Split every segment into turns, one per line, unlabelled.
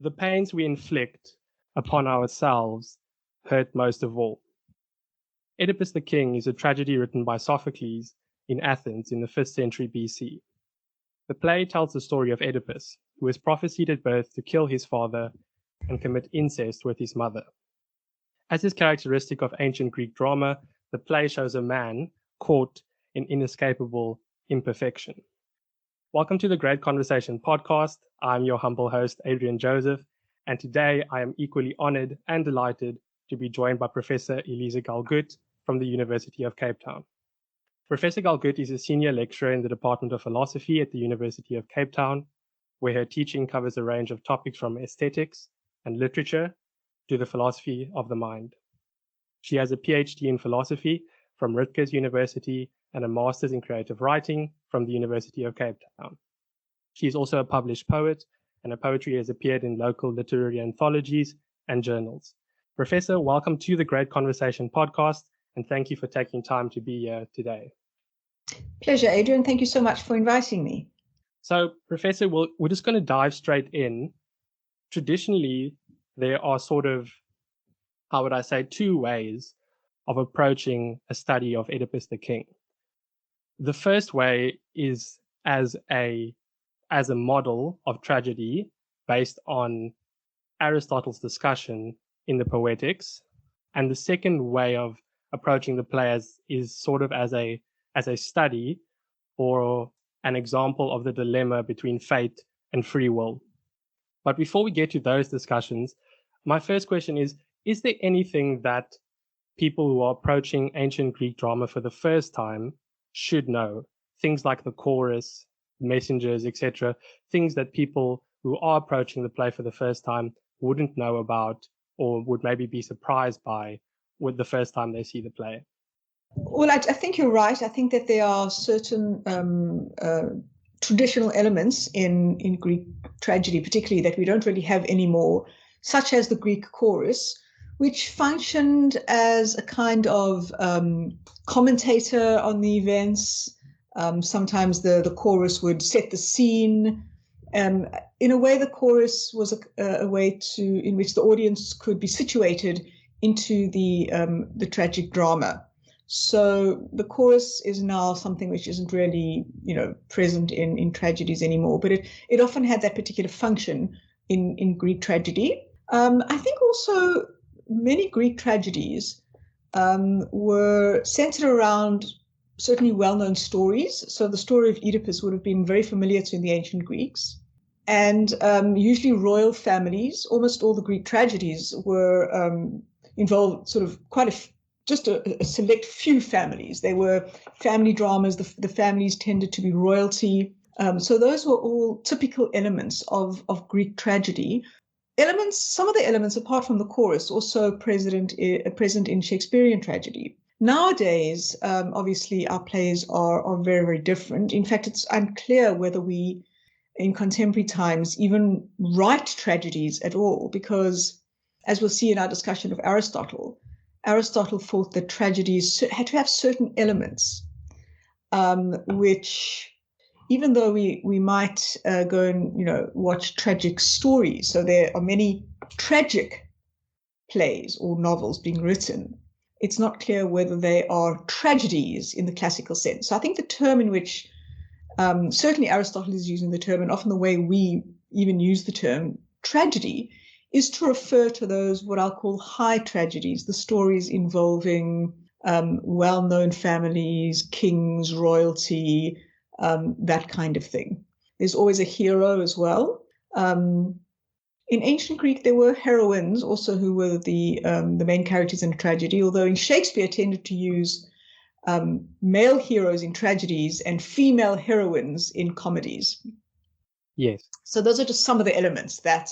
The pains we inflict upon ourselves hurt most of all. Oedipus the King is a tragedy written by Sophocles in Athens in the 5th century BC. The play tells the story of Oedipus, who is prophesied at birth to kill his father and commit incest with his mother. As is characteristic of ancient Greek drama, the play shows a man caught in inescapable imperfection. Welcome to the Great Conversation podcast. I'm your humble host, Adrian Joseph, and today I am equally honored and delighted to be joined by Professor Elisa Galgut from the University of Cape Town. Professor Galgut is a senior lecturer in the Department of Philosophy at the University of Cape Town, where her teaching covers a range of topics from aesthetics and literature to the philosophy of the mind. She has a PhD in philosophy from Rutgers University and a master's in creative writing from the University of Cape Town. She is also a published poet, and her poetry has appeared in local literary anthologies and journals. Professor, welcome to the Great Conversation podcast, and thank you for taking time to be here today.
Pleasure, Adrian. Thank you so much for inviting me.
So, Professor, we're just going to dive straight in. Traditionally, there are sort of, how would I say, two ways of approaching a study of Oedipus the King. The first way is as a model of tragedy based on Aristotle's discussion in the Poetics, and the second way of approaching the play is sort of as a study or an example of the dilemma between fate and free will. But before we get to those discussions, my first question is there anything that people who are approaching ancient Greek drama for the first time should know? Things like the chorus, messengers, etc., things that people who are approaching the play for the first time wouldn't know about or would maybe be surprised by with the first time they see the play.
Well, I think you're right. I think that there are certain traditional elements in Greek tragedy, particularly that we don't really have anymore, such as the Greek chorus, which functioned as a kind of commentator on the events. Sometimes the chorus would set the scene. In a way, the chorus was a way in which the audience could be situated into the tragic drama. So the chorus is now something which isn't really, present in tragedies anymore, but it often had that particular function in Greek tragedy. I think also many Greek tragedies were centered around certainly well-known stories. So the story of Oedipus would have been very familiar to the ancient Greeks. And usually royal families, almost all the Greek tragedies were involved sort of just a select few families. They were family dramas. The families tended to be royalty. So those were all typical elements of Greek tragedy. Some of the elements, apart from the chorus, also present in Shakespearean tragedy. Nowadays, obviously, our plays are very, very different. In fact, it's unclear whether we, in contemporary times, even write tragedies at all, because, as we'll see in our discussion of Aristotle thought that tragedies had to have certain elements, which, even though we might go and watch tragic stories, so there are many tragic plays or novels being written, it's not clear whether they are tragedies in the classical sense. So I think the term in which certainly Aristotle is using the term, and often the way we even use the term tragedy, is to refer to those what I'll call high tragedies, the stories involving well-known families, kings, royalty, that kind of thing. There's always a hero as well. In ancient Greek, there were heroines also who were the main characters in a tragedy, although in Shakespeare tended to use male heroes in tragedies and female heroines in comedies.
Yes.
So those are just some of the elements that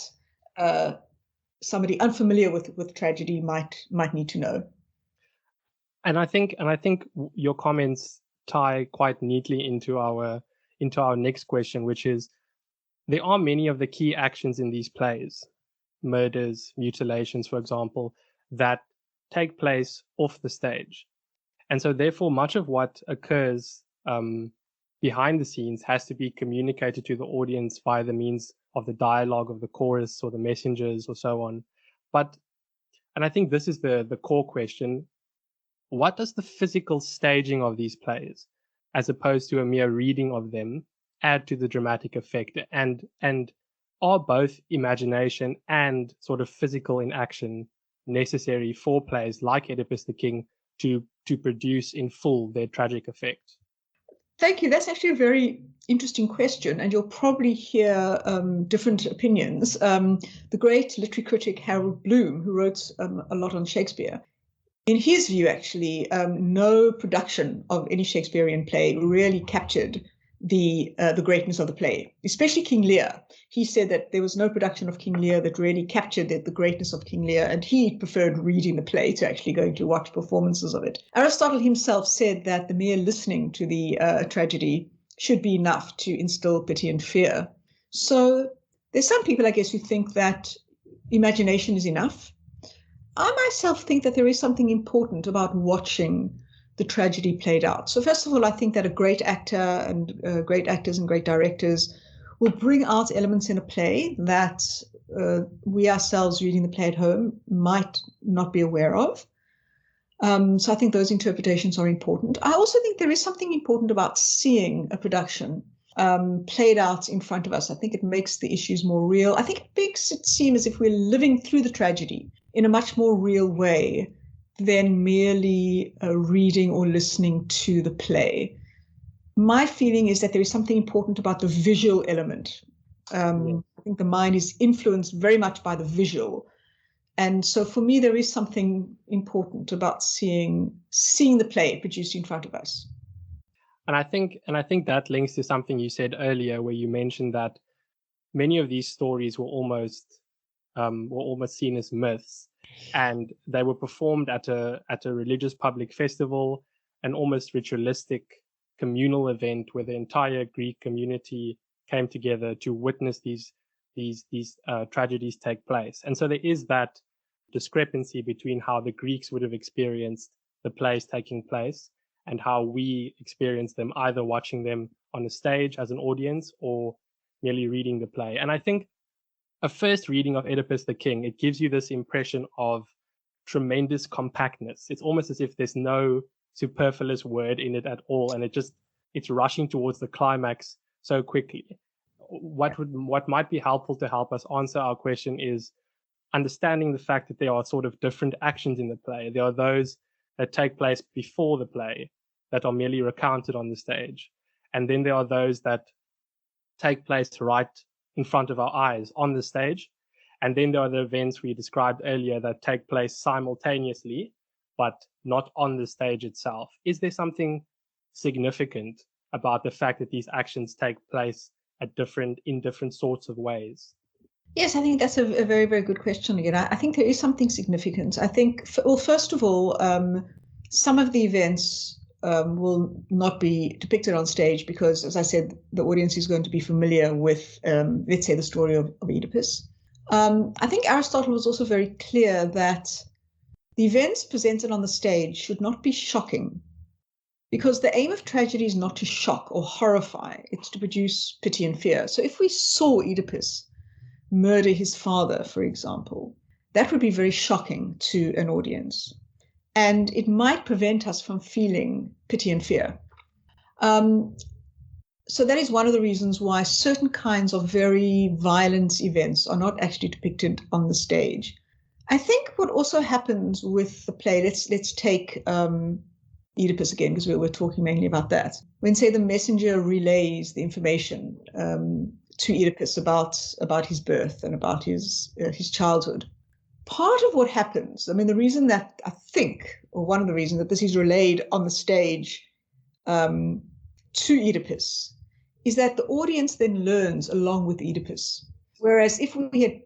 somebody unfamiliar with tragedy might need to know.
And I think your comments tie quite neatly into our next question, which is, there are many of the key actions in these plays, murders, mutilations, for example, that take place off the stage. And so therefore much of what occurs behind the scenes has to be communicated to the audience via the means the dialogue of the chorus or the messengers or so on. And I think this is the core question. What does the physical staging of these plays, as opposed to a mere reading of them, add to the dramatic effect? And are both imagination and sort of physical inaction necessary for plays like Oedipus the King to produce in full their tragic effect?
Thank you. That's actually a very interesting question, and you'll probably hear different opinions. The great literary critic Harold Bloom, who wrote a lot on Shakespeare, in his view, actually, no production of any Shakespearean play really captured the greatness of the play, especially King Lear. He said that there was no production of King Lear that really captured the greatness of King Lear, and he preferred reading the play to actually going to watch performances of it. Aristotle himself said that the mere listening to the tragedy should be enough to instill pity and fear. So there's some people, I guess, who think that imagination is enough. I myself think that there is something important about watching the tragedy played out. So first of all, I think that a great actor and great actors and great directors will bring out elements in a play that we ourselves reading the play at home might not be aware of. So I think those interpretations are important. I also think there is something important about seeing a production played out in front of us. I think it makes the issues more real. I think it makes it seem as if we're living through the tragedy in a much more real way than merely reading or listening to the play. My feeling is that there is something important about the visual element. I think the mind is influenced very much by the visual. And so for me, there is something important about seeing the play produced in front of us.
And I think that links to something you said earlier, where you mentioned that many of these stories were almost seen as myths, and they were performed at a religious public festival, an almost ritualistic communal event where the entire Greek community came together to witness these tragedies take place. And so there is that discrepancy between how the Greeks would have experienced the plays taking place and how we experience them, either watching them on a stage as an audience or merely reading the play. And I think a first reading of Oedipus the King, it gives you this impression of tremendous compactness. It's almost as if there's no superfluous word in it at all, and it's rushing towards the climax so quickly. What might be helpful to help us answer our question is understanding the fact that there are sort of different actions in the play. There are those that take place before the play that are merely recounted on the stage, and then there are those that take place right in front of our eyes on the stage. And then there are the events we described earlier that take place simultaneously, but not on the stage itself. Is there something significant about the fact that these actions take place in different sorts of ways?
Yes, I think that's a very, very good question again. I think there is something significant. I think, first of all, some of the events will not be depicted on stage because, as I said, the audience is going to be familiar with, let's say, the story of Oedipus. I think Aristotle was also very clear that the events presented on the stage should not be shocking, because the aim of tragedy is not to shock or horrify, it's to produce pity and fear. So if we saw Oedipus murder his father, for example, that would be very shocking to an audience. And it might prevent us from feeling pity and fear. So that is one of the reasons why certain kinds of very violent events are not actually depicted on the stage. I think what also happens with the play, let's take Oedipus again, because we're talking mainly about that. When, say, the messenger relays the information to Oedipus about his birth and about his childhood, part of what happens, I mean, the reason that I think, or one of the reasons that this is relayed on the stage to Oedipus, is that the audience then learns along with Oedipus. Whereas if we had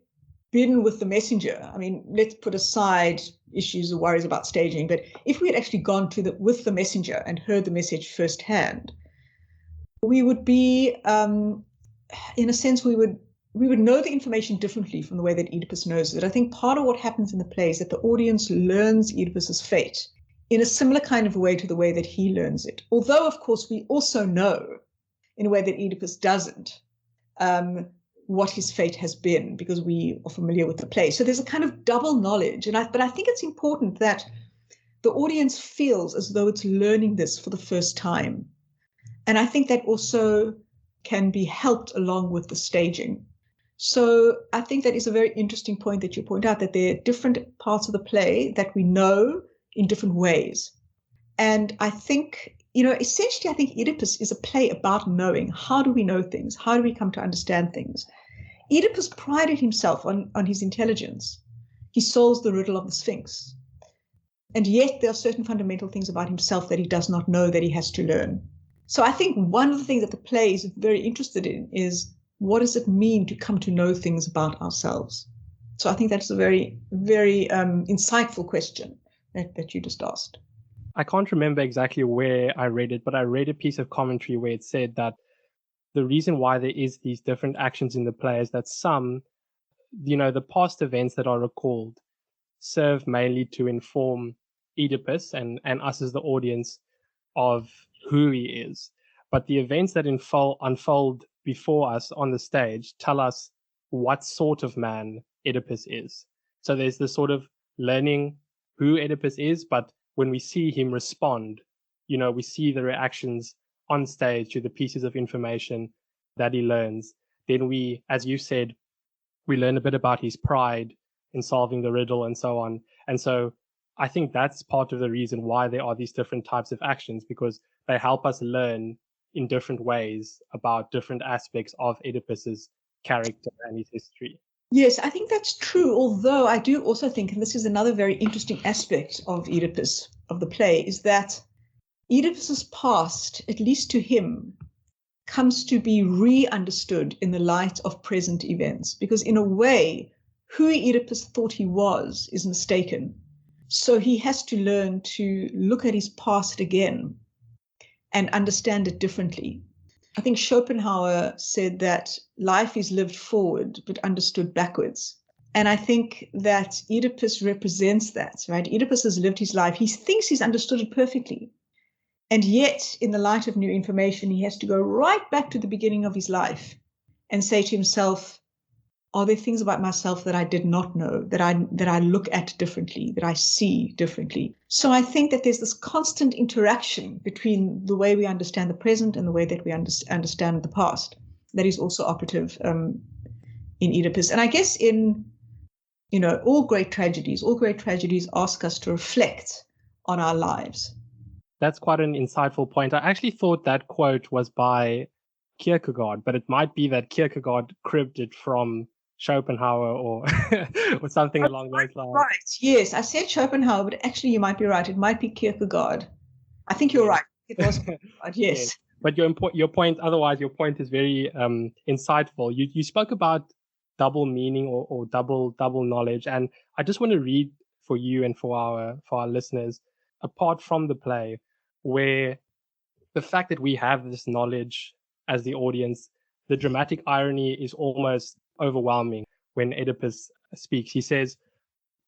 been with the messenger, I mean, let's put aside issues or worries about staging, but if we had actually gone with the messenger and heard the message firsthand, we would be, in a sense, we would know the information differently from the way that Oedipus knows it. I think part of what happens in the play is that the audience learns Oedipus's fate in a similar kind of way to the way that he learns it. Although, of course, we also know in a way that Oedipus doesn't, what his fate has been, because we are familiar with the play. So there's a kind of double knowledge. But I think it's important that the audience feels as though it's learning this for the first time. And I think that also can be helped along with the staging. So I think that is a very interesting point that you point out, that there are different parts of the play that we know in different ways. And I think, essentially, I think Oedipus is a play about knowing. How do we know things? How do we come to understand things? Oedipus prided himself on his intelligence. He solves the riddle of the Sphinx. And yet there are certain fundamental things about himself that he does not know, that he has to learn. So I think one of the things that the play is very interested in is, what does it mean to come to know things about ourselves? So I think that's a very, very insightful question that you just asked.
I can't remember exactly where I read it, but I read a piece of commentary where it said that the reason why there is these different actions in the play is that some, the past events that are recalled serve mainly to inform Oedipus and us as the audience of who he is. But the events that unfold before us on the stage tell us what sort of man Oedipus is. So there's this sort of learning who Oedipus is, but when we see him respond, we see the reactions on stage to the pieces of information that he learns. Then we, as you said, we learn a bit about his pride in solving the riddle and so on. And so I think that's part of the reason why there are these different types of actions, because they help us learn in different ways about different aspects of Oedipus's character and his history.
Yes, I think that's true. Although I do also think, and this is another very interesting aspect of Oedipus, of the play, is that Oedipus's past, at least to him, comes to be re-understood in the light of present events. Because in a way, who Oedipus thought he was is mistaken. So he has to learn to look at his past again and understand it differently. I think Schopenhauer said that life is lived forward, but understood backwards. And I think that Oedipus represents that, right? Oedipus has lived his life. He thinks he's understood it perfectly. And yet, in the light of new information, he has to go right back to the beginning of his life and say to himself, are there things about myself that I did not know, that I look at differently, that I see differently? So I think that there's this constant interaction between the way we understand the present and the way that we understand the past that is also operative in Oedipus. And I guess in all great tragedies ask us to reflect on our lives.
That's quite an insightful point. I actually thought that quote was by Kierkegaard, but it might be that Kierkegaard cribbed it from Schopenhauer or or something along those lines.
Right. Yes, I said Schopenhauer, but actually you might be right. It might be Kierkegaard. I think you're right. It was Kierkegaard, yes.
Yes. But your point, otherwise, your point is very insightful. You spoke about double meaning or double knowledge, and I just want to read for you and for our listeners, apart from the play, where the fact that we have this knowledge as the audience, the dramatic irony is almost overwhelming when Oedipus speaks. He says,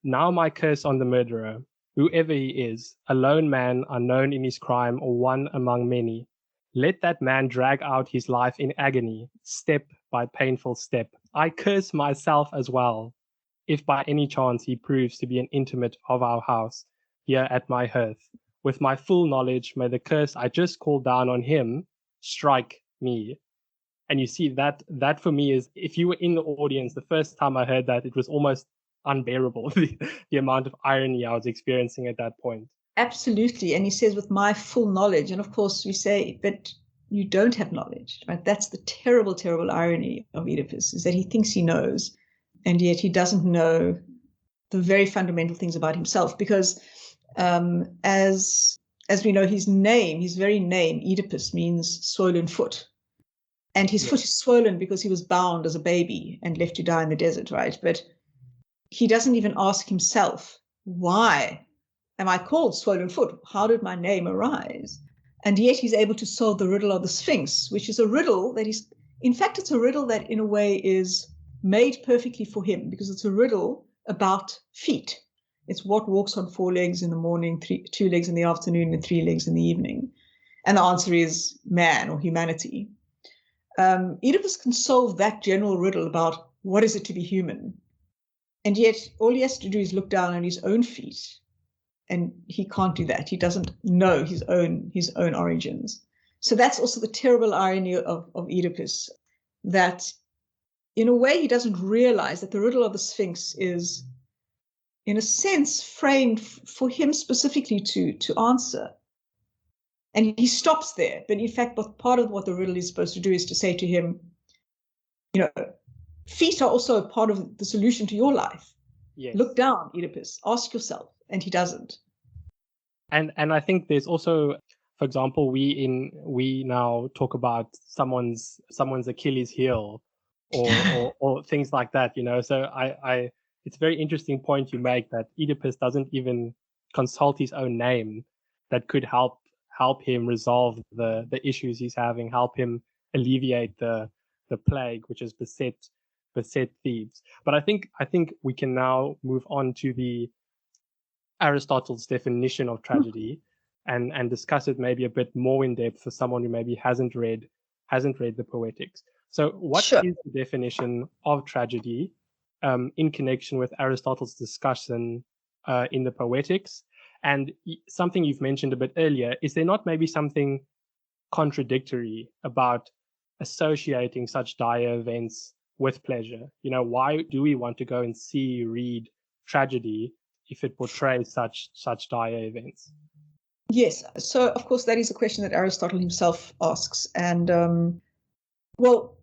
"Now my curse on the murderer, whoever he is, a lone man unknown in his crime or one among many. Let that man drag out his life in agony, step by painful step. I curse myself as well. If by any chance he proves to be an intimate of our house, here at my hearth, with my full knowledge, may the curse I just called down on him strike me." And you see that for me is, if you were in the audience, the first time I heard that, it was almost unbearable, the amount of irony I was experiencing at that point.
Absolutely. And he says, with my full knowledge. And of course we say, but you don't have knowledge, right? That's the terrible, terrible irony of Oedipus, is that he thinks he knows, and yet he doesn't know the very fundamental things about himself. Because as we know, his very name, Oedipus, means swollen foot. And his foot is swollen because he was bound as a baby and left to die in the desert, right? But he doesn't even ask himself, why am I called swollen foot? How did my name arise? And yet he's able to solve the riddle of the Sphinx, which is a riddle that is, in fact, it's a riddle that in a way is made perfectly for him, because it's a riddle about feet. It's what walks on 4 legs in the morning, 2 legs in the afternoon, and 3 legs in the evening. And the answer is man, or humanity. Oedipus can solve that general riddle about what is it to be human. And yet all he has to do is look down on his own feet. And he can't do that. He doesn't know his own origins. So that's also the terrible irony of Oedipus, that in a way he doesn't realize that the riddle of the Sphinx is, in a sense, framed for him specifically to answer. And he stops there. But in fact, part of what the riddle is supposed to do is to say to him, feet are also a part of the solution to your life.
Yes.
Look down, Oedipus, ask yourself. And he doesn't.
And I think there's also, for example, we now talk about someone's Achilles heel or things like that, So it's a very interesting point you make, that Oedipus doesn't even consult his own name that could help him resolve the issues he's having, help him alleviate the plague which has beset Thebes. But I think we can now move on to the Aristotle's definition of tragedy and discuss it maybe a bit more in depth for someone who maybe hasn't read the Poetics. So what is the definition of tragedy in connection with Aristotle's discussion in the Poetics? And something you've mentioned a bit earlier, is there not maybe something contradictory about associating such dire events with pleasure? Why do we want to go and read tragedy if it portrays such dire events?
Yes. So, of course, that is a question that Aristotle himself asks. And,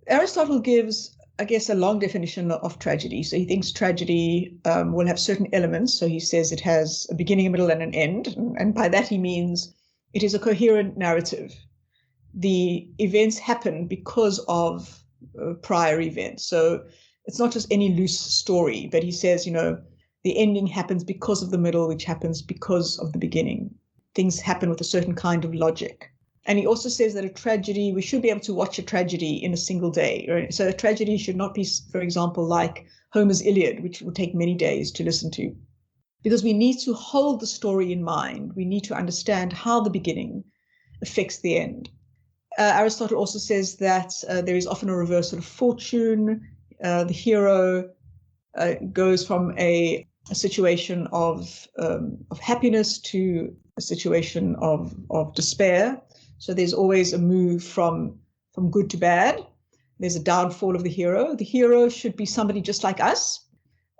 Aristotle gives, I guess, a long definition of tragedy. So he thinks tragedy will have certain elements. So he says it has a beginning, a middle, and an end. And by that he means it is a coherent narrative. The events happen because of prior events. So it's not just any loose story, but he says, the ending happens because of the middle, which happens because of the beginning. Things happen with a certain kind of logic. And he also says that a tragedy, we should be able to watch a tragedy in a single day. Right? So a tragedy should not be, for example, like Homer's Iliad, which would take many days to listen to. Because we need to hold the story in mind. We need to understand how the beginning affects the end. Aristotle also says that there is often a reversal of fortune. The hero goes from a situation of happiness to a situation of despair. So there's always a move from good to bad. There's a downfall of the hero. The hero should be somebody just like us.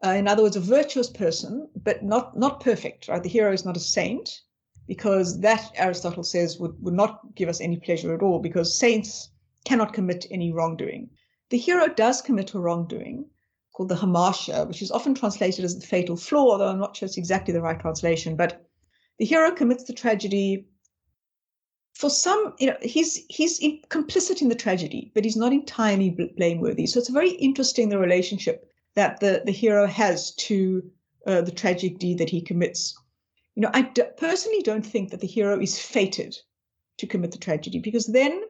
In other words, a virtuous person, but not perfect, right? The hero is not a saint, because that, Aristotle says, would not give us any pleasure at all, because saints cannot commit any wrongdoing. The hero does commit a wrongdoing called the hamartia, which is often translated as the fatal flaw, although I'm not sure it's exactly the right translation. But the hero commits the tragedy. For some, he's complicit in the tragedy, but he's not entirely blameworthy. So it's very interesting, the relationship that the hero has to the tragic deed that he commits. I personally don't think that the hero is fated to commit the tragedy, because then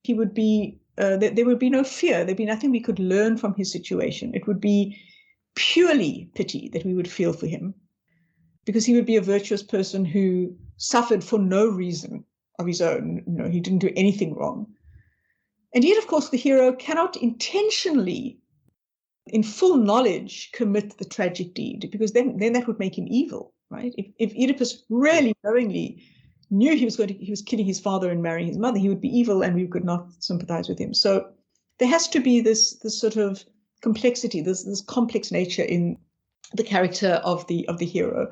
he would be there would be no fear. There'd be nothing we could learn from his situation. It would be purely pity that we would feel for him, because he would be a virtuous person who suffered for no reason of his own. He didn't do anything wrong. And yet, of course, the hero cannot intentionally, in full knowledge, commit the tragic deed, because then that would make him evil, right? If Oedipus really knowingly knew he was killing his father and marrying his mother, he would be evil, and we could not sympathize with him. So there has to be this sort of complexity, this complex nature in the character of the hero.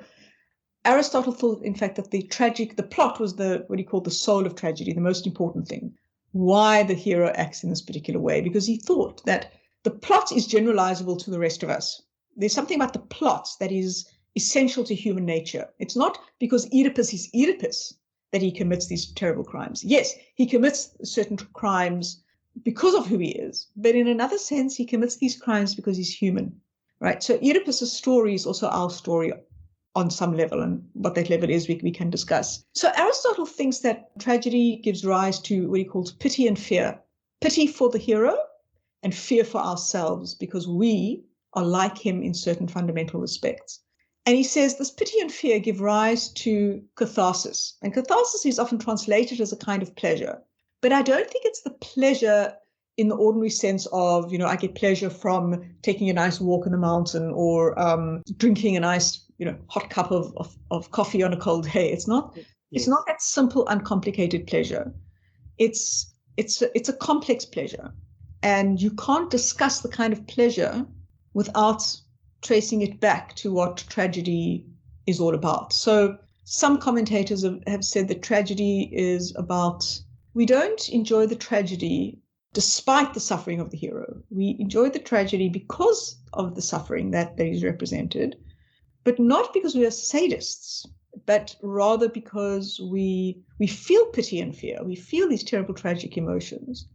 Aristotle thought, in fact, that the plot was what he called the soul of tragedy, the most important thing. Why the hero acts in this particular way, because he thought that the plot is generalizable to the rest of us. There's something about the plot that is essential to human nature. It's not because Oedipus is Oedipus that he commits these terrible crimes. Yes, he commits certain crimes because of who he is, but in another sense, he commits these crimes because he's human, right? So Oedipus's story is also our story on some level, and what that level is, we can discuss. So Aristotle thinks that tragedy gives rise to what he calls pity and fear. Pity for the hero and fear for ourselves, because we are like him in certain fundamental respects. And he says this pity and fear give rise to catharsis. And catharsis is often translated as a kind of pleasure. But I don't think it's the pleasure in the ordinary sense of, I get pleasure from taking a nice walk in the mountain or drinking a nice, hot cup of coffee on a cold day. It's not that simple, uncomplicated pleasure. It's a complex pleasure. And you can't discuss the kind of pleasure without tracing it back to what tragedy is all about. So some commentators have said that tragedy is about, we don't enjoy the tragedy despite the suffering of the hero. We enjoy the tragedy because of the suffering that is represented, but not because we are sadists, but rather because we feel pity and fear. We feel these terrible tragic emotions,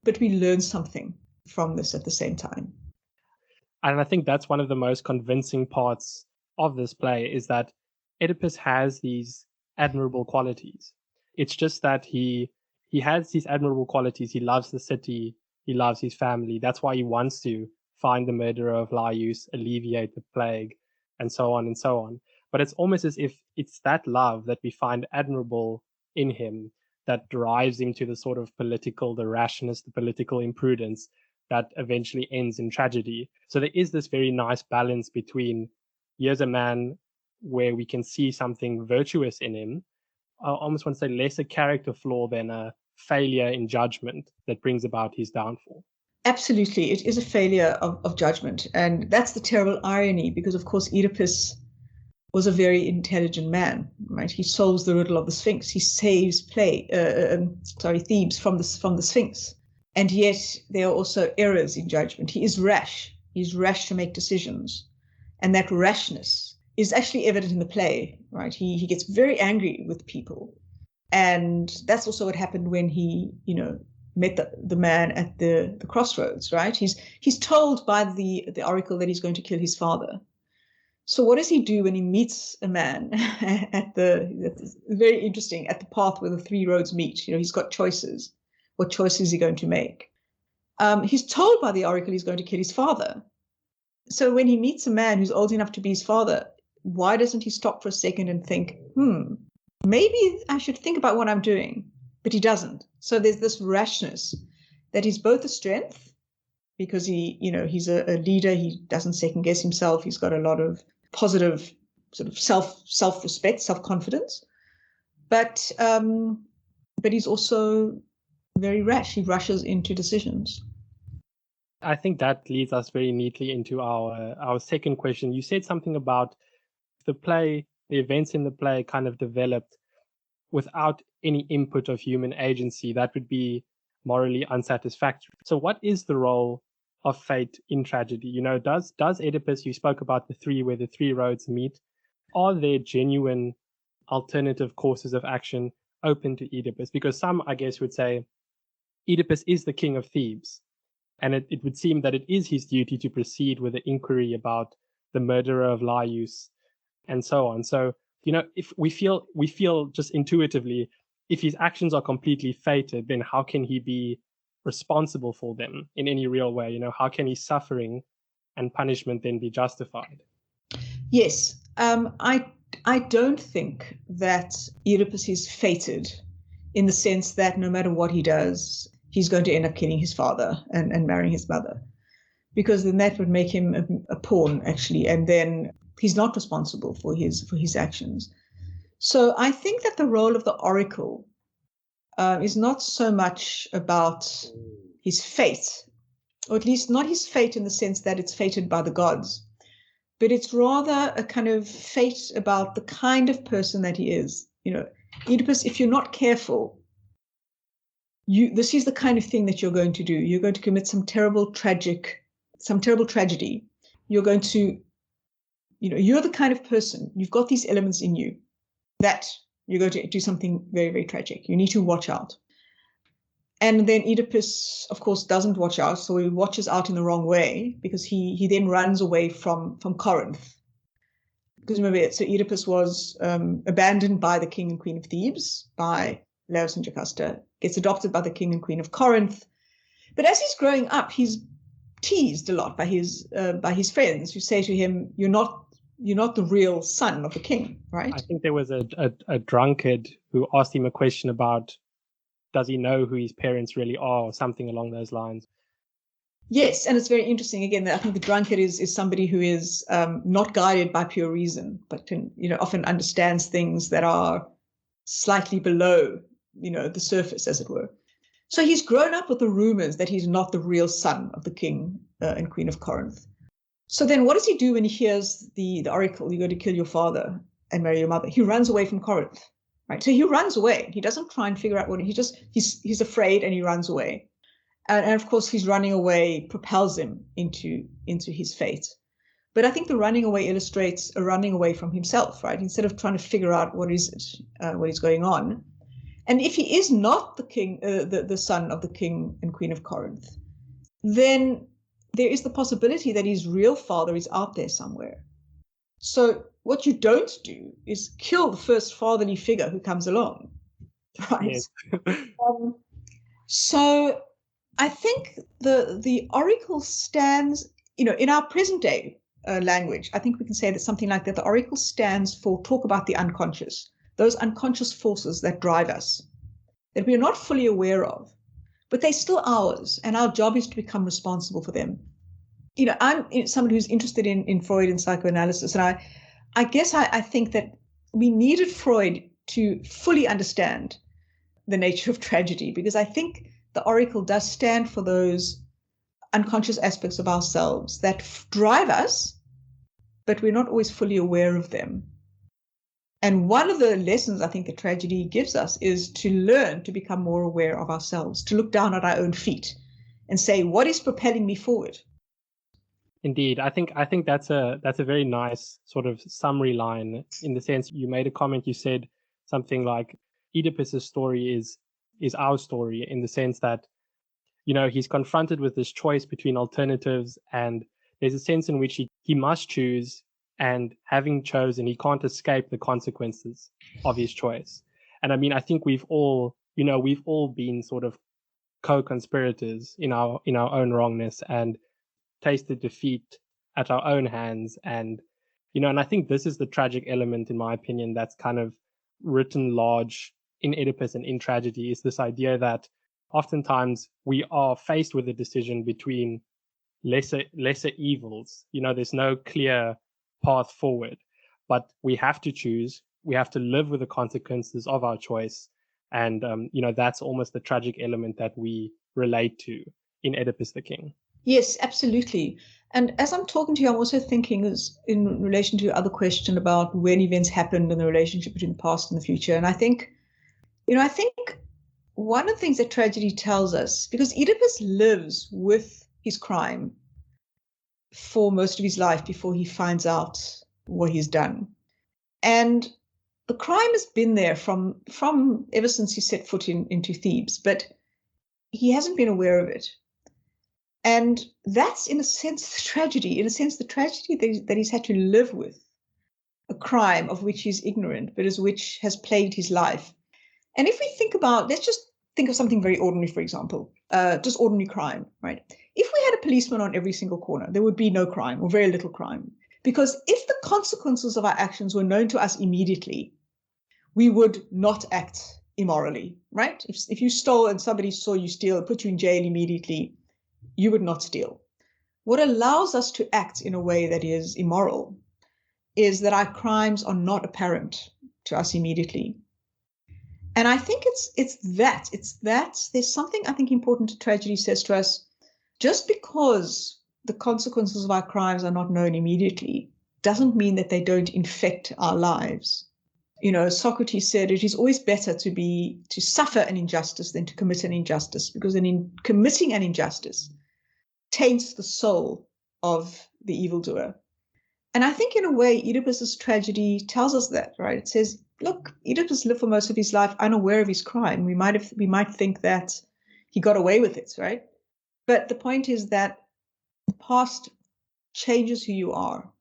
but we learn something from this at the same time.
And I think that's one of the most convincing parts of this play, is that Oedipus has these admirable qualities. It's just that he has these admirable qualities. He loves the city. He loves his family. That's why he wants to find the murderer of Laius, alleviate the plague, and so on and so on. But it's almost as if it's that love that we find admirable in him that drives him to the sort of the rashness, the political imprudence that eventually ends in tragedy. So there is this very nice balance between, here's a man where we can see something virtuous in him. I almost want to say less a character flaw than a failure in judgment that brings about his downfall.
Absolutely. It is a failure of judgment. And that's the terrible irony, because, of course, Oedipus was a very intelligent man, right? He solves the riddle of the Sphinx. He saves Thebes from the Sphinx. And yet there are also errors in judgment. He is rash. He's rash to make decisions. And that rashness is actually evident in the play, right? He gets very angry with people. And that's also what happened when he, met the man at the crossroads, right? He's told by the oracle that he's going to kill his father. So what does he do when he meets a man very interesting, at the path where the three roads meet? He's got choices. What choice is he going to make? He's told by the oracle he's going to kill his father. So when he meets a man who's old enough to be his father, why doesn't he stop for a second and think, maybe I should think about what I'm doing? But he doesn't. So there's this rashness that is both a strength, because he's a leader. He doesn't second guess himself. He's got a lot of positive sort of self-respect, self-confidence. But he's also very rash. He rushes into decisions.
I think that leads us very neatly into our second question. You said something about the events in the play kind of developed without any input of human agency. That would be morally unsatisfactory. So what is the role of fate in tragedy? Does Oedipus, you spoke about where the three roads meet, are there genuine alternative courses of action open to Oedipus? Because some, I guess, would say Oedipus is the king of Thebes, and it would seem that it is his duty to proceed with the inquiry about the murderer of Laius and so on. So, if we feel just intuitively, if his actions are completely fated, then how can he be responsible for them in any real way? How can his suffering and punishment then be justified?
Yes. I don't think that Oedipus is fated in the sense that no matter what he does, he's going to end up killing his father and marrying his mother, because then that would make him a pawn, actually, and then he's not responsible for his actions. So I think that the role of the oracle is not so much about his fate, or at least not his fate in the sense that it's fated by the gods, but it's rather a kind of fate about the kind of person that he is. Oedipus, if you're not careful, this is the kind of thing that you're going to do. You're going to commit some terrible tragedy. You're going to, you're the kind of person, you've got these elements in you that you're going to do something very, very tragic. You need to watch out. And then Oedipus, of course, doesn't watch out. So he watches out in the wrong way, because he then runs away from Corinth. Because remember, so Oedipus was abandoned by the king and queen of Thebes, by Laius and Jocasta, gets adopted by the king and queen of Corinth. But as he's growing up, he's teased a lot by his friends, who say to him, you're not the real son of the king, right?
I think there was a drunkard who asked him a question about does he know who his parents really are, or something along those lines?
Yes, and it's very interesting. Again, I think the drunkard is somebody who is not guided by pure reason, but can, often understands things that are slightly below, the surface, as it were. So he's grown up with the rumors that he's not the real son of the king and queen of Corinth. So then what does he do when he hears the oracle, you're going to kill your father and marry your mother? He runs away from Corinth, right? So he runs away. He doesn't try and figure out what he's afraid, and he runs away. And of course, his running away propels him into his fate. But I think the running away illustrates a running away from himself, right? Instead of trying to figure out what is going on. And if he is not the king, the son of the king and queen of Corinth, then there is the possibility that his real father is out there somewhere. So what you don't do is kill the first fatherly figure who comes along, right?
Yes.
So I think the oracle stands, in our present day language, I think we can say that something like that. The oracle stands for talk about the unconscious, those unconscious forces that drive us, that we are not fully aware of, but they're still ours, and our job is to become responsible for them. I'm somebody who's interested in Freud and psychoanalysis, and I guess I think that we needed Freud to fully understand the nature of tragedy, because I think the oracle does stand for those unconscious aspects of ourselves that drive us, but we're not always fully aware of them. And one of the lessons I think that tragedy gives us is to learn to become more aware of ourselves, to look down at our own feet and say, what is propelling me forward?
Indeed, I think that's a very nice sort of summary line, in the sense you made a comment. You said something like Oedipus's story is our story, in the sense that he's confronted with this choice between alternatives, and there's a sense in which he must choose, and having chosen, he can't escape the consequences of his choice. And I mean, I think we've all been sort of co-conspirators in our own wrongness, and tasted defeat at our own hands. And and I think this is the tragic element, in my opinion, that's kind of written large in Oedipus and in tragedy, is this idea that oftentimes we are faced with a decision between lesser evils. There's no clear path forward, but we have to choose. We have to live with the consequences of our choice. And that's almost the tragic element that we relate to in Oedipus the King.
Yes, absolutely. And as I'm talking to you, I'm also thinking in relation to your other question about when events happened and the relationship between the past and the future. And I think one of the things that tragedy tells us, because Oedipus lives with his crime for most of his life before he finds out what he's done. And the crime has been there from ever since he set foot into Thebes, but he hasn't been aware of it. And that's, in a sense, the tragedy. In a sense, the tragedy that he's had to live with a crime of which he's ignorant, but which has plagued his life. And if we think about, let's just think of something very ordinary, for example, just ordinary crime, right? If we had a policeman on every single corner, there would be no crime or very little crime. Because if the consequences of our actions were known to us immediately, we would not act immorally, right? If you stole and somebody saw you steal and put you in jail immediately, you would not steal. What allows us to act in a way that is immoral is that our crimes are not apparent to us immediately. And I think it's that there's something I think important to tragedy says to us, just because the consequences of our crimes are not known immediately doesn't mean that they don't infect our lives. Socrates said it is always better to suffer an injustice than to commit an injustice, because in committing an injustice taints the soul of the evildoer. And I think in a way, Oedipus's tragedy tells us that, right? It says, look, Oedipus lived for most of his life unaware of his crime. We might think that he got away with it, right? But the point is that the past changes who you are.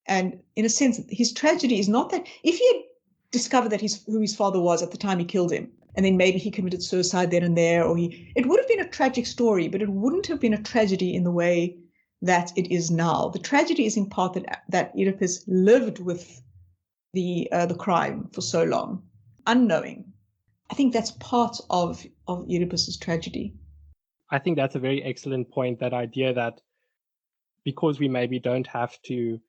And in a sense, his tragedy is not that if he had discovered that who his father was at the time he killed him, and then maybe he committed suicide then and there, it would have been a tragic story, but it wouldn't have been a tragedy in the way that it is now. The tragedy is in part that Oedipus lived with the crime for so long, unknowing. I think that's part of Oedipus's tragedy.
I think that's a very excellent point, that idea that because we maybe don't have to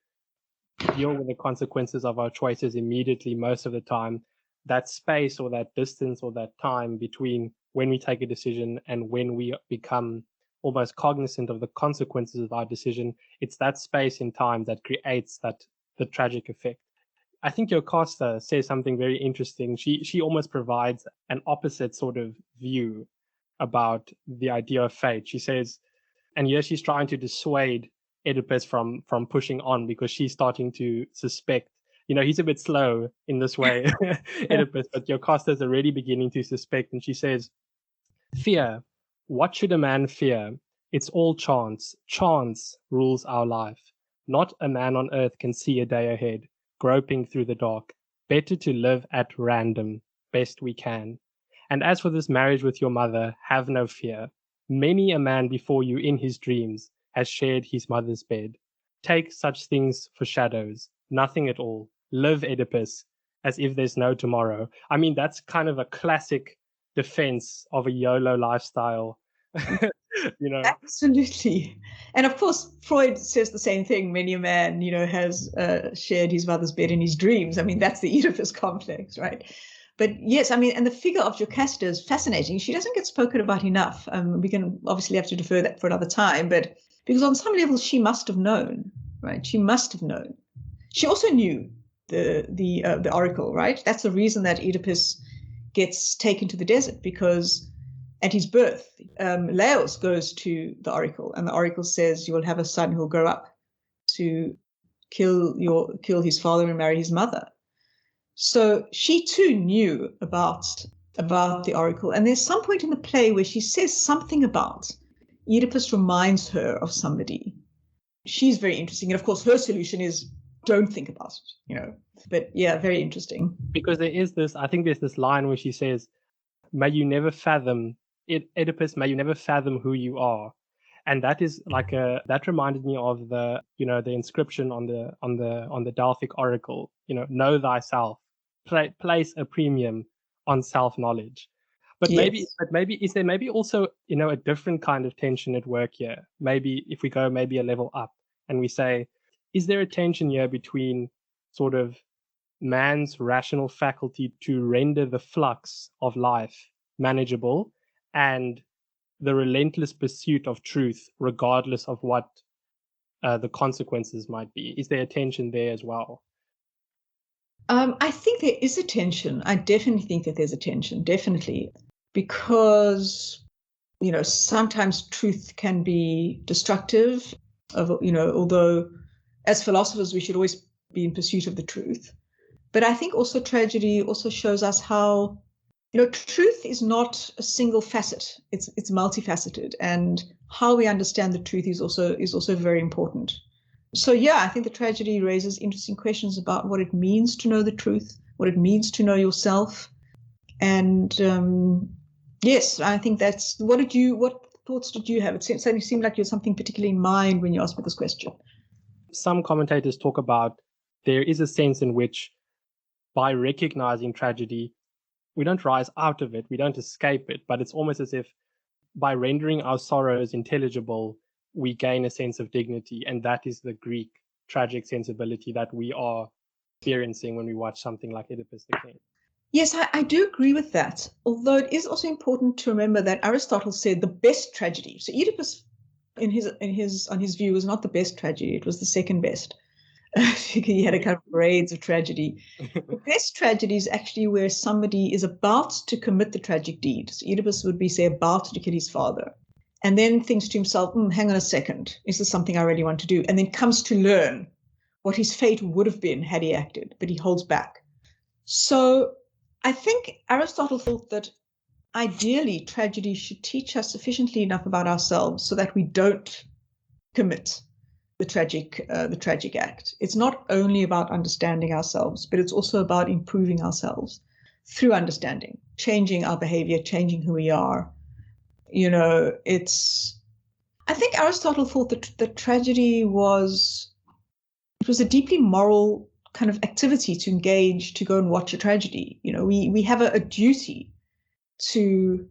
deal with the consequences of our choices immediately most of the time, that space or that distance or that time between when we take a decision and when we become almost cognizant of the consequences of our decision, it's that space in time that creates the tragic effect. I think Jocasta says something very interesting. She almost provides an opposite sort of view about the idea of fate. She says, and here she's trying to dissuade Oedipus from pushing on, because she's starting to suspect, he's a bit slow in this way, Oedipus, but Jocasta is already beginning to suspect, and she says, fear, what should a man fear? It's all chance. Chance rules our life. Not a man on earth can see a day ahead, groping through the dark. Better to live at random, best we can. And as for this marriage with your mother, have no fear. Many a man before you in his dreams has shared his mother's bed. Take such things for shadows, nothing at all. Live, Oedipus, as if there's no tomorrow. I mean, that's kind of a classic defense of a YOLO lifestyle.
Absolutely. And of course, Freud says the same thing. Many a man, has shared his mother's bed in his dreams. I mean, that's the Oedipus complex, right? But yes, I mean, and the figure of Jocasta is fascinating. She doesn't get spoken about enough. We can obviously have to defer that for another time, but because on some level she must have known, right? She must have known. She also knew the oracle, right? That's the reason that Oedipus gets taken to the desert, because at his birth, Laos goes to the oracle, and the oracle says, "You will have a son who will grow up to kill his father and marry his mother." So she too knew about the oracle. And there's some point in the play where she says something about Oedipus reminds her of somebody. She's very interesting. And of course, her solution is don't think about it, But yeah, very interesting.
Because there's this line where she says, may you never fathom, Oedipus, may you never fathom who you are. And that is that reminded me of the inscription on the Delphic oracle, know thyself, place a premium on self-knowledge. But
yes.
maybe is there also, a different kind of tension at work here? Maybe if we go maybe a level up and we say, is there a tension here between sort of man's rational faculty to render the flux of life manageable and the relentless pursuit of truth, regardless of what the consequences might be? Is there a tension there as well?
I think there is a tension. I definitely think that there's a tension, definitely, because, sometimes truth can be destructive, although as philosophers, we should always be in pursuit of the truth. But I think also tragedy also shows us how, truth is not a single facet. It's multifaceted, and how we understand the truth is also very important. So yeah, I think the tragedy raises interesting questions about what it means to know the truth, what it means to know yourself. And yes, I think that's what thoughts did you have? It certainly seemed like you had something particularly in mind when you asked me this question.
Some commentators talk about there is a sense in which by recognizing tragedy, we don't rise out of it, we don't escape it, but it's almost as if by rendering our sorrows intelligible, we gain a sense of dignity. And that is the Greek tragic sensibility that we are experiencing when we watch something like Oedipus the King.
Yes, I do agree with that. Although it is also important to remember that Aristotle said the best tragedy. So Oedipus, on his view, was not the best tragedy; it was the second best. He had a kind of grades of tragedy. The best tragedy is actually where somebody is about to commit the tragic deed. So Oedipus would be, say, about to kill his father, and then thinks to himself, hang on a second, is this something I really want to do? And then comes to learn what his fate would have been had he acted, but he holds back. So I think Aristotle thought that ideally tragedy should teach us sufficiently enough about ourselves so that we don't commit the tragic act. It's not only about understanding ourselves, but it's also about improving ourselves through understanding, changing our behavior, changing who we are. I think Aristotle thought that tragedy was a deeply moral kind of activity to engage, to go and watch a tragedy. We have a duty to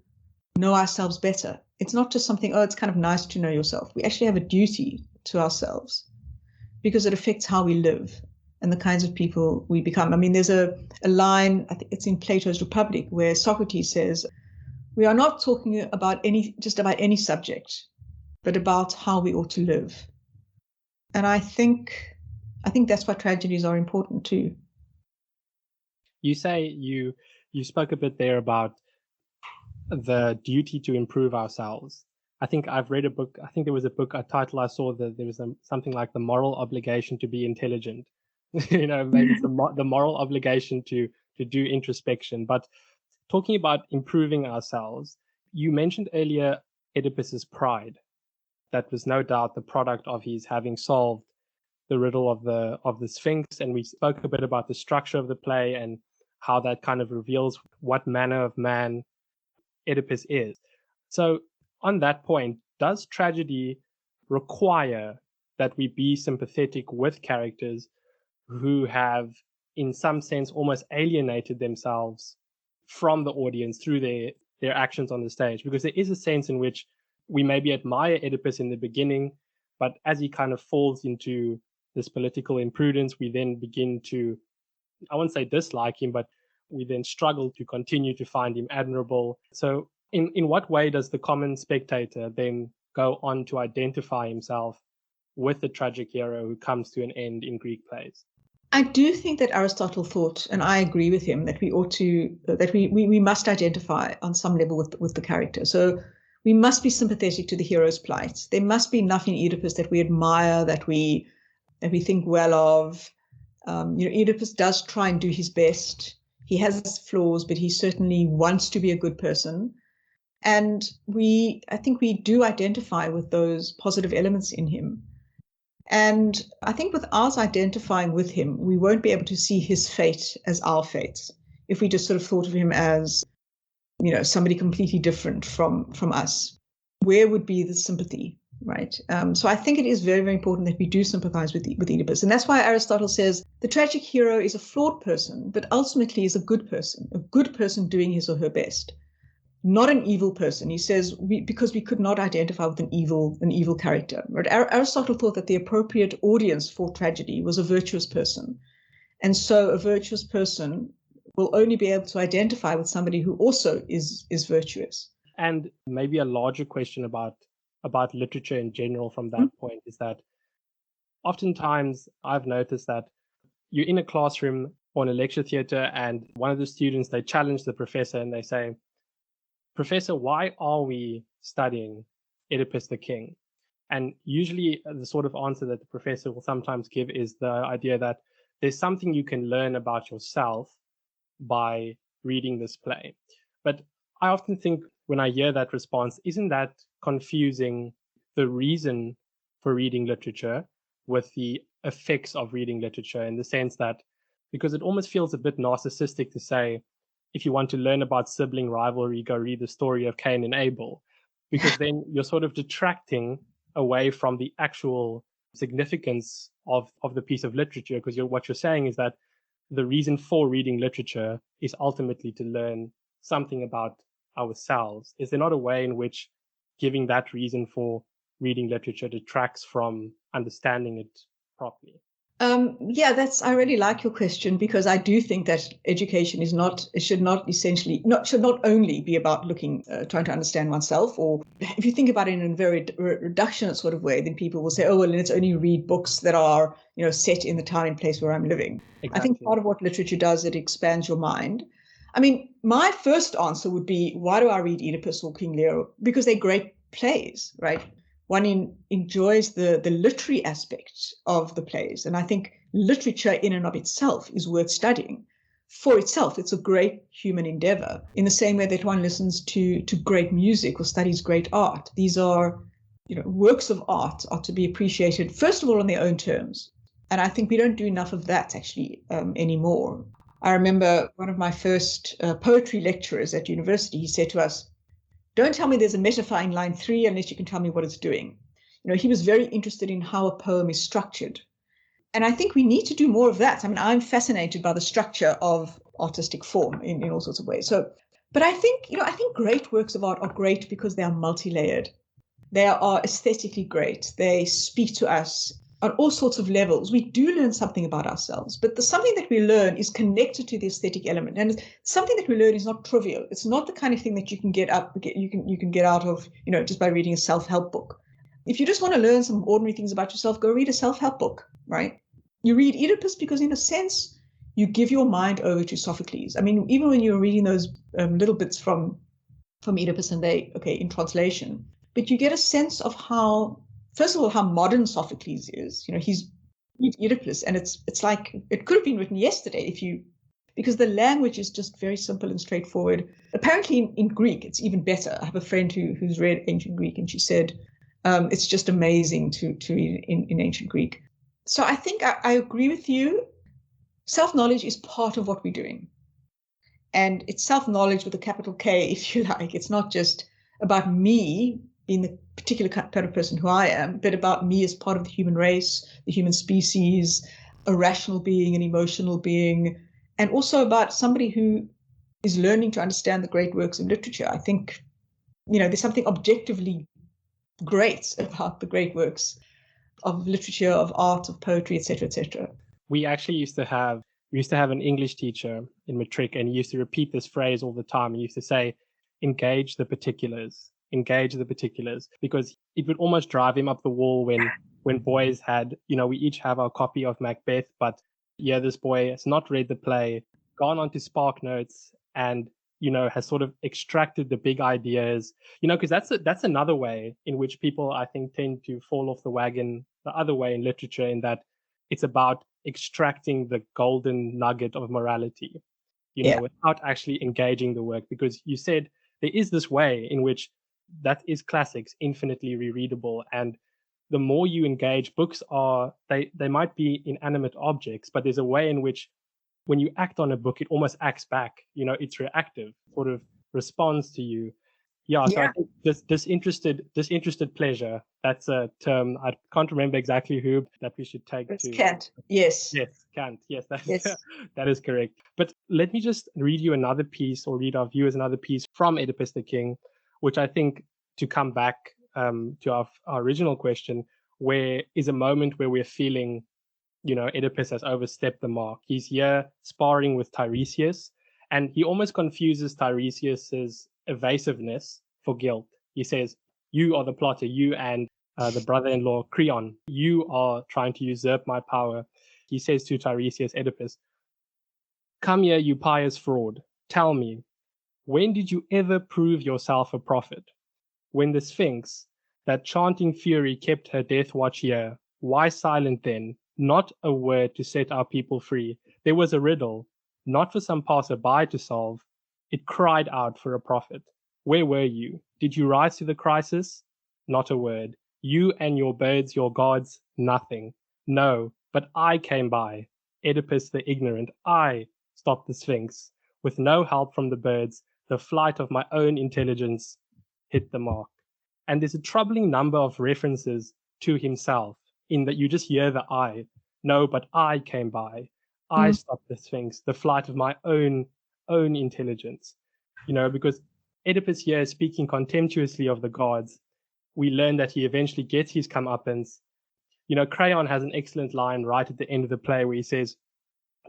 know ourselves better. It's not just something, it's kind of nice to know yourself. We actually have a duty to ourselves because it affects how we live and the kinds of people we become. I mean, there's a line, I think it's in Plato's Republic, where Socrates says, we are not talking about just about any subject, but about how we ought to live. And I think that's why tragedies are important too.
You say you spoke a bit there about the duty to improve ourselves. I think I've read a book. I think there was a title I saw that there was something like the moral obligation to be intelligent. Maybe it's the moral obligation to do introspection. But talking about improving ourselves, you mentioned earlier Oedipus's pride. That was no doubt the product of his having solved the riddle of the Sphinx, and we spoke a bit about the structure of the play and how that kind of reveals what manner of man Oedipus is. So on that point, does tragedy require that we be sympathetic with characters who have, in some sense, almost alienated themselves from the audience through their actions on the stage? Because there is a sense in which we maybe admire Oedipus in the beginning, but as he kind of falls into this political imprudence, we then begin to, I won't say dislike him, but we then struggle to continue to find him admirable. So in what way does the common spectator then go on to identify himself with the tragic hero who comes to an end in Greek plays?
I do think that Aristotle thought, and I agree with him, that we must identify on some level with the character. So we must be sympathetic to the hero's plight. There must be enough in Oedipus that we admire, that we think well of. Oedipus does try and do his best. He has flaws, but he certainly wants to be a good person. And I think we do identify with those positive elements in him. And I think without identifying with him, we won't be able to see his fate as our fate. If we just sort of thought of him as, somebody completely different from us, where would be the sympathy, right? So I think it is very, very important that we do sympathize with Oedipus. And that's why Aristotle says the tragic hero is a flawed person, but ultimately is a good person doing his or her best. Not an evil person. He says, because we could not identify with an evil character. But Aristotle thought that the appropriate audience for tragedy was a virtuous person. And so a virtuous person will only be able to identify with somebody who also is virtuous.
And maybe a larger question about literature in general from that point is that oftentimes I've noticed that you're in a classroom or in a lecture theater and one of the students, they challenge the professor and they say, Professor, why are we studying Oedipus the King? And usually the sort of answer that the professor will sometimes give is the idea that there's something you can learn about yourself by reading this play. But I often think when I hear that response, isn't that confusing the reason for reading literature with the effects of reading literature, in the sense that, because it almost feels a bit narcissistic to say, if you want to learn about sibling rivalry, go read the story of Cain and Abel, because then you're sort of detracting away from the actual significance of the piece of literature, because what you're saying is that the reason for reading literature is ultimately to learn something about ourselves. Is there not a way in which giving that reason for reading literature detracts from understanding it properly?
I really like your question, because I do think that education should not only be about trying to understand oneself, or if you think about it in a very reductionist sort of way, then people will say, oh, well, let's only read books that are, set in the time and place where I'm living. Exactly. I think part of what literature does, it expands your mind. I mean, my first answer would be, why do I read Oedipus or King Lear? Because they're great plays, right? One enjoys the literary aspect of the plays. And I think literature in and of itself is worth studying. For itself, it's a great human endeavor, in the same way that one listens to great music or studies great art. These are, works of art are to be appreciated, first of all, on their own terms. And I think we don't do enough of that, actually, anymore. I remember one of my first poetry lecturers at university, he said to us, don't tell me there's a metaphor in line 3 unless you can tell me what it's doing. He was very interested in how a poem is structured. And I think we need to do more of that. I mean, I'm fascinated by the structure of artistic form in all sorts of ways. So But I think great works of art are great because they are multi-layered. They are aesthetically great. They speak to us on all sorts of levels. We do learn something about ourselves, but the something that we learn is connected to the aesthetic element. And something that we learn is not trivial. It's not the kind of thing that you can get out of, just by reading a self-help book. If you just want to learn some ordinary things about yourself, go read a self-help book, right? You read Oedipus because, in a sense, you give your mind over to Sophocles. I mean, even when you're reading those little bits from Oedipus and in translation, but you get a sense of how, first of all, how modern Sophocles is. He's Oedipus, and it's like it could have been written yesterday because the language is just very simple and straightforward. Apparently, in Greek, it's even better. I have a friend who's read ancient Greek, and she said it's just amazing to read in ancient Greek. So I think I agree with you. Self-knowledge is part of what we're doing. And it's self-knowledge with a capital K, if you like. It's not just about me being the particular kind of person who I am, but about me as part of the human race, the human species, a rational being, an emotional being, and also about somebody who is learning to understand the great works of literature. I think, there's something objectively great about the great works of literature, of art, of poetry, etc., etc.
We actually used to have an English teacher in matric, and he used to repeat this phrase all the time. He used to say, engage the particulars, because it would almost drive him up the wall when boys had, we each have our copy of Macbeth, but this boy has not read the play, gone on to Spark Notes, and has sort of extracted the big ideas, because that's another way in which people, I think, tend to fall off the wagon the other way in literature, in that it's about extracting the golden nugget of morality, without actually engaging the work. Because you said there is this way in which that is classics, infinitely rereadable. And the more you engage, books they might be inanimate objects, but there's a way in which when you act on a book, it almost acts back. It's reactive, sort of responds to you. So I think disinterested pleasure, that's a term. I can't remember exactly who that we should take
it's
to.
Kant. Yes.
Yes, Kant. Yes,
Yes.
that is correct. But let me just read you another piece, or read our viewers another piece from Oedipus the King, which I think, to come back to our original question, where is a moment where we're feeling, Oedipus has overstepped the mark. He's here sparring with Tiresias, and he almost confuses Tiresias's evasiveness for guilt. He says, you are the plotter, you and the brother-in-law Creon, you are trying to usurp my power. He says to Tiresias, Oedipus, come here, you pious fraud. Tell me, when did you ever prove yourself a prophet? When the Sphinx, that chanting fury, kept her death watch here, why silent then? Not a word to set our people free. There was a riddle, not for some passer-by to solve. It cried out for a prophet. Where were you? Did you rise to the crisis? Not a word. You and your birds, your gods, nothing. No, but I came by. Oedipus the ignorant, I stopped the Sphinx. With no help from the birds, the flight of my own intelligence hit the mark. And there's a troubling number of references to himself, in that you just hear the I. No, but I came by. I stopped the Sphinx, the flight of my own intelligence. Because Oedipus here is speaking contemptuously of the gods. We learn that he eventually gets his comeuppance. Creon has an excellent line right at the end of the play where he says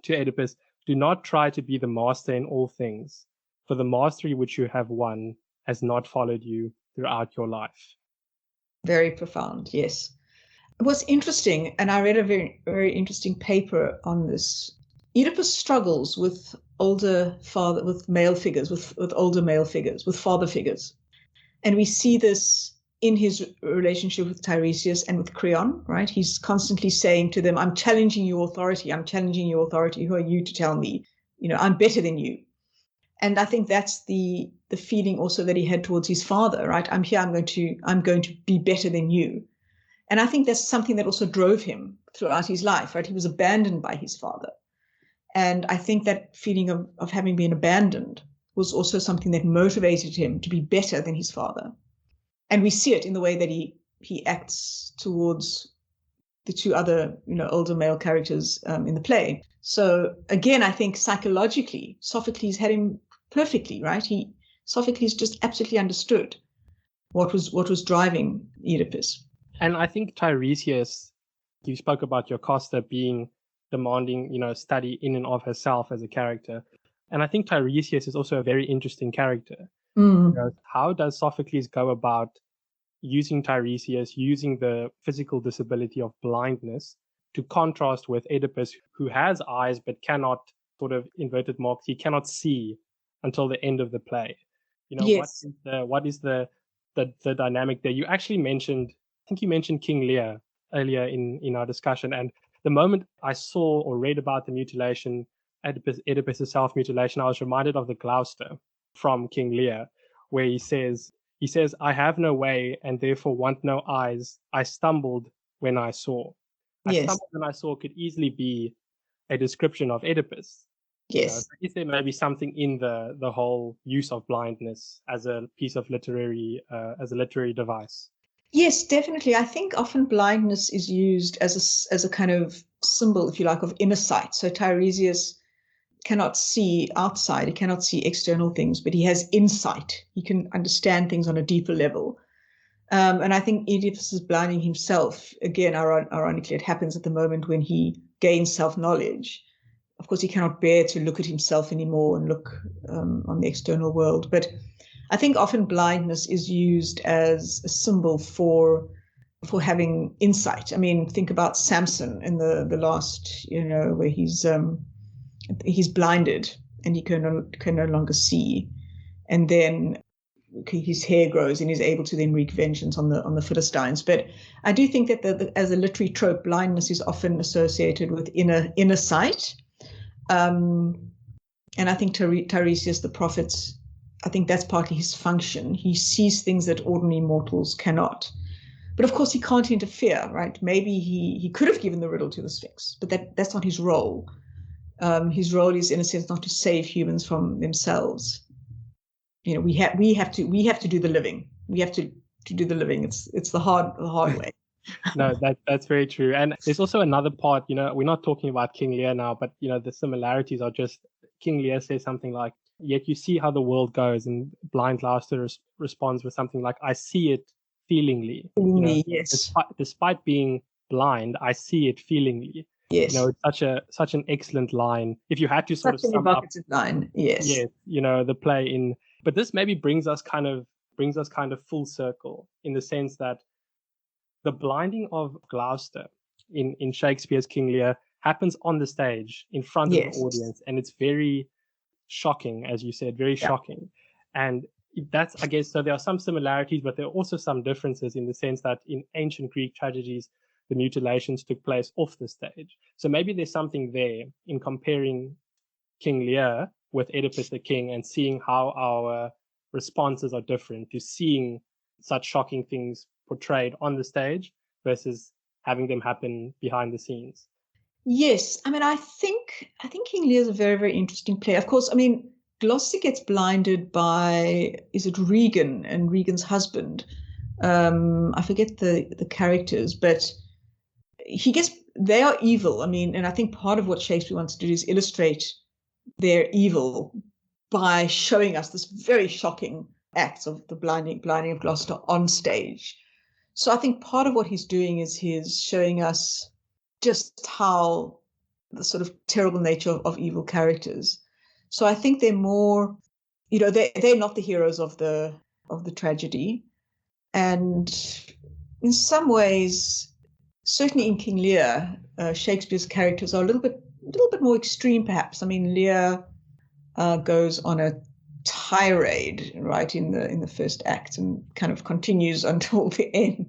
to Oedipus, do not try to be the master in all things, for the mastery which you have won has not followed you throughout your life.
Very profound, yes. It was interesting, and I read a very, very interesting paper on this. Oedipus struggles with male figures, with older male figures, with father figures. And we see this in his relationship with Tiresias and with Creon, right? He's constantly saying to them, I'm challenging your authority. I'm challenging your authority. Who are you to tell me? I'm better than you. And I think that's the feeling also that he had towards his father, right? I'm here, I'm going to be better than you. And I think that's something that also drove him throughout his life, right? He was abandoned by his father. And I think that feeling of having been abandoned was also something that motivated him to be better than his father. And we see it in the way that he acts towards the two other, older male characters in the play. So again, I think psychologically, Sophocles had him perfectly, right? Sophocles just absolutely understood what was driving Oedipus.
And I think Tiresias, you spoke about Jocasta being demanding, study in and of herself as a character. And I think Tiresias is also a very interesting character. How does Sophocles go about using Tiresias, using the physical disability of blindness, to contrast with Oedipus, who has eyes but cannot, sort of inverted marks, he cannot see until the end of the play.
Yes.
What is the dynamic there? You actually mentioned, I think you mentioned King Lear earlier in our discussion, and the moment I saw or read about the mutilation, Oedipus' self-mutilation, I was reminded of the Gloucester from King Lear, where he says, I have no way and therefore want no eyes. I stumbled when I saw. I
Yes.
stumbled when I saw could easily be a description of Oedipus.
Yes.
Is there maybe something in the whole use of blindness as a piece of as a literary device?
Yes, definitely. I think often blindness is used as a kind of symbol, if you like, of inner sight. So Tiresias cannot see outside, he cannot see external things, but he has insight. He can understand things on a deeper level. And I think Oedipus is blinding himself. Again, ironically, it happens at the moment when he gains self-knowledge. Of course, he cannot bear to look at himself anymore and look on the external world. But I think often blindness is used as a symbol for having insight. I mean, think about Samson in the last, where he's blinded and he can no longer see, and then his hair grows and he's able to then wreak vengeance on the Philistines. But I do think that as a literary trope, blindness is often associated with inner sight. And I think Tiresias, the prophet, I think that's partly his function. He sees things that ordinary mortals cannot. But of course, he can't interfere, right? Maybe he could have given the riddle to the Sphinx, but that's not his role. His role is, in a sense, not to save humans from themselves. We have to do the living. We have to do the living. It's the hard way.
No, that's very true. And there's also another part, we're not talking about King Lear now, but the similarities are just, King Lear says something like, yet you see how the world goes, and blind Gloucester responds with something like, I see it feelingly.
Yes.
Despite being blind, I see it feelingly.
Yes.
It's such an excellent line. If you had to sort of sum up
line, yes.
The play in, but this maybe brings us kind of full circle, in the sense that the blinding of Gloucester in Shakespeare's King Lear happens on the stage in front of the audience, and it's very shocking, as you said, very shocking. And that's, I guess, so there are some similarities, but there are also some differences, in the sense that in ancient Greek tragedies, the mutilations took place off the stage. So maybe there's something there in comparing King Lear with Oedipus the King, and seeing how our responses are different to seeing such shocking things portrayed on the stage versus having them happen behind the scenes.
Yes, I mean, I think King Lear is a very, very interesting play. Of course, I mean, Gloucester gets blinded by, is it Regan and Regan's husband? I forget the characters, but they are evil. I mean, and I think part of what Shakespeare wants to do is illustrate their evil by showing us this very shocking acts of the blinding of Gloucester on stage. So I think part of what he's doing is he's showing us just how the sort of terrible nature of evil characters. So I think they're more, they're not the heroes of the tragedy. And in some ways, certainly in King Lear, Shakespeare's characters are a little bit more extreme, perhaps. I mean, Lear goes on a tirade right in the first act, and kind of continues until the end.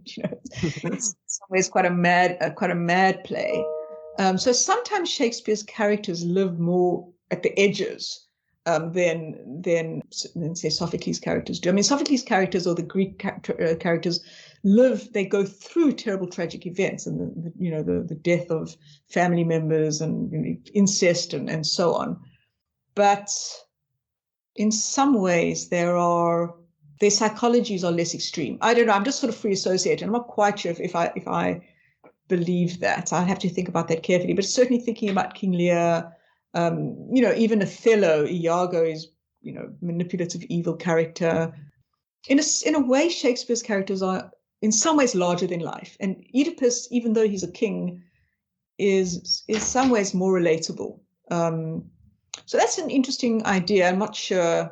It's in some ways quite a mad play. So sometimes Shakespeare's characters live more at the edges than say Sophocles' characters do. I mean, Sophocles' characters, or the Greek characters, they go through terrible tragic events, and the death of family members, and incest, and so on. But in some ways, their psychologies are less extreme. I don't know. I'm just sort of free associating. I'm not quite sure if I believe that. I have to think about that carefully. But certainly thinking about King Lear, even Othello, Iago is manipulative evil character. In a way, Shakespeare's characters are in some ways larger than life. And Oedipus, even though he's a king, is in some ways more relatable. So that's an interesting idea. I'm not sure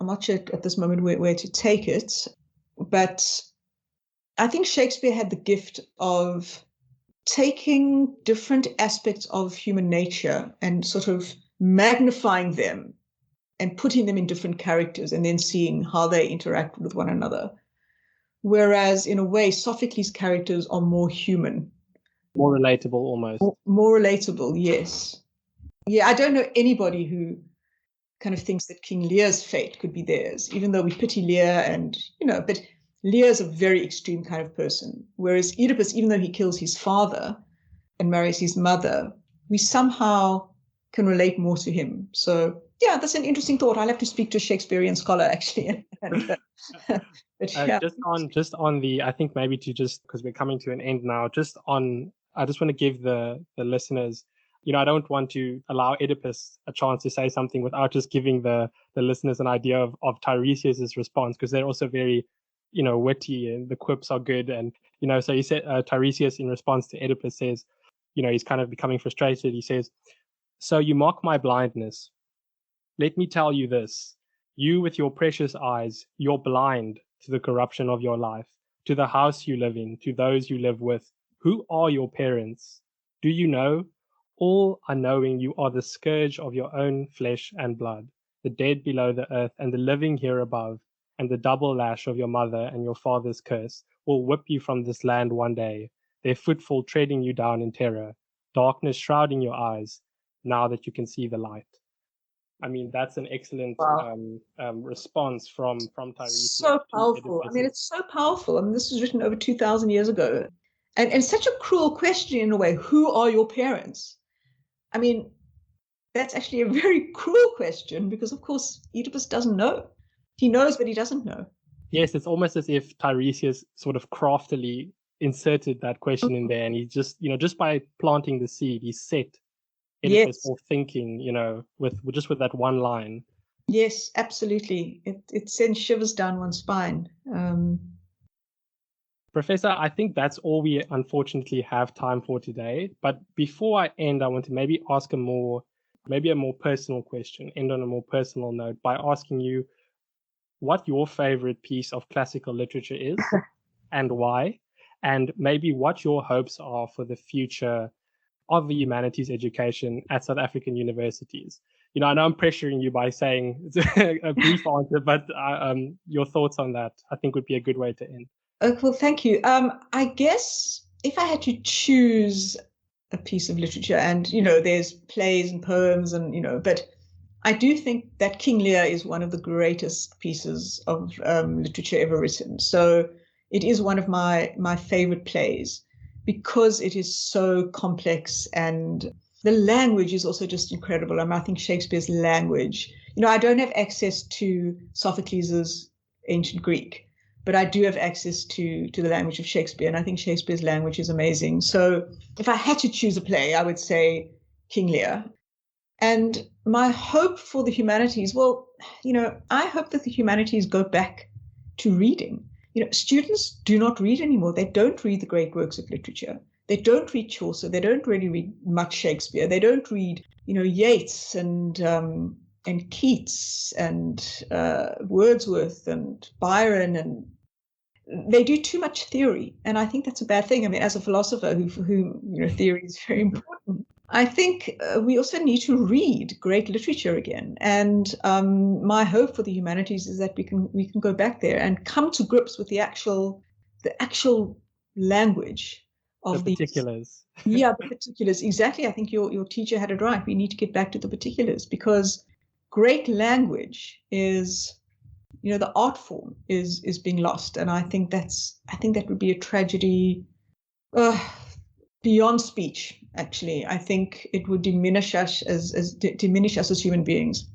at this moment where to take it, but I think Shakespeare had the gift of taking different aspects of human nature and sort of magnifying them and putting them in different characters and then seeing how they interact with one another. Whereas in a way, Sophocles' characters are more human.
More relatable almost.
More relatable, yes. Yeah, I don't know anybody who kind of thinks that King Lear's fate could be theirs, even though we pity Lear and, but Lear is a very extreme kind of person. Whereas Oedipus, even though he kills his father and marries his mother, we somehow can relate more to him. So yeah, that's an interesting thought. I'll have to speak to a Shakespearean scholar actually.
Just on the, I think maybe to just, because we're coming to an end now, I just want to give the listeners, I don't want to allow Oedipus a chance to say something without just giving the listeners an idea of Tiresias's response, because they're also very, witty and the quips are good. And, so he said, Tiresias in response to Oedipus says, he's kind of becoming frustrated. He says, "So you mock my blindness. Let me tell you this. You with your precious eyes, you're blind to the corruption of your life, to the house you live in, to those you live with. Who are your parents? Do you know? All are knowing you are the scourge of your own flesh and blood, the dead below the earth and the living here above, and the double lash of your mother and your father's curse will whip you from this land one day, their footfall treading you down in terror, darkness shrouding your eyes, now that you can see the light." I mean, that's an excellent response from Tiresias.
So powerful. I mean, it's so powerful. I mean, this was written over 2,000 years ago. And such a cruel question in a way. Who are your parents? I mean, that's actually a very cruel question because, of course, Oedipus doesn't know. He knows, but he doesn't know.
Yes, it's almost as if Tiresias sort of craftily inserted that question in there. And he just, just by planting the seed, he set Oedipus for thinking, with that one line.
Yes, absolutely. It sends shivers down one's spine.
Professor, I think that's all we unfortunately have time for today. But before I end, I want to maybe ask a more personal question, end on a more personal note by asking you what your favorite piece of classical literature is and why, and maybe what your hopes are for the future of the humanities education at South African universities. I know I'm pressuring you by saying a brief answer, but your thoughts on that, I think, would be a good way to end.
Well, thank you. I guess if I had to choose a piece of literature, and there's plays and poems, and but I do think that King Lear is one of the greatest pieces of literature ever written. So it is one of my favorite plays because it is so complex and the language is also just incredible. I think Shakespeare's language. I don't have access to Sophocles' ancient Greek, but I do have access to the language of Shakespeare, and I think Shakespeare's language is amazing. So if I had to choose a play, I would say King Lear. And my hope for the humanities, well, I hope that the humanities go back to reading. Students do not read anymore. They don't read the great works of literature. They don't read Chaucer. They don't really read much Shakespeare. They don't read, Yeats and Keats and Wordsworth and Byron, and they do too much theory, and I think that's a bad thing. I mean, as a philosopher who theory is very important. I think we also need to read great literature again, and my hope for the humanities is that we can go back there and come to grips with the actual language of
the particulars.
Yeah, the particulars. Exactly. I think your teacher had it right. We need to get back to the particulars because great language is, the art form is being lost, and I think that would be a tragedy beyond speech. Actually, I think it would diminish us as human beings.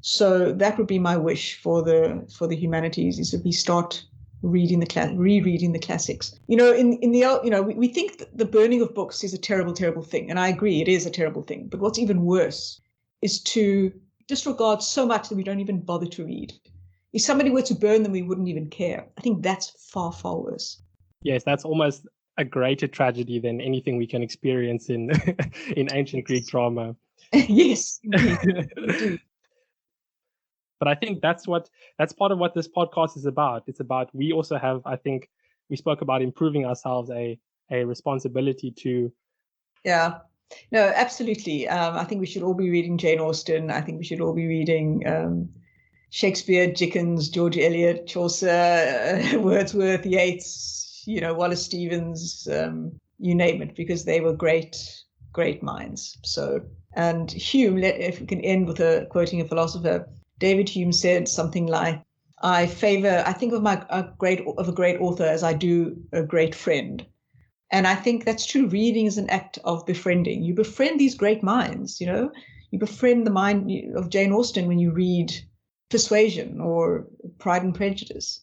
So that would be my wish for the humanities, is that we start rereading the classics. In the we think that the burning of books is a terrible, terrible thing, and I agree, it is a terrible thing. But what's even worse is to disregard so much that we don't even bother to read. If somebody were to burn them, we wouldn't even care. I think that's far, far worse.
Yes, that's almost a greater tragedy than anything we can experience in in ancient Greek drama.
Yes, indeed.
But I think that's part of what this podcast is about. It's about, we also have, I think we spoke about improving ourselves, a responsibility to.
Yeah, no, absolutely. I think we should all be reading Jane Austen. I think we should all be reading Shakespeare, Dickens, George Eliot, Chaucer, Wordsworth, Yeats, Wallace Stevens, you name it, because they were great, great minds. So, and Hume, if we can end with quoting a philosopher, David Hume said something like, I think of a great author as I do a great friend. And I think that's true. Reading is an act of befriending. You befriend these great minds, you befriend the mind of Jane Austen when you read Persuasion or Pride and Prejudice.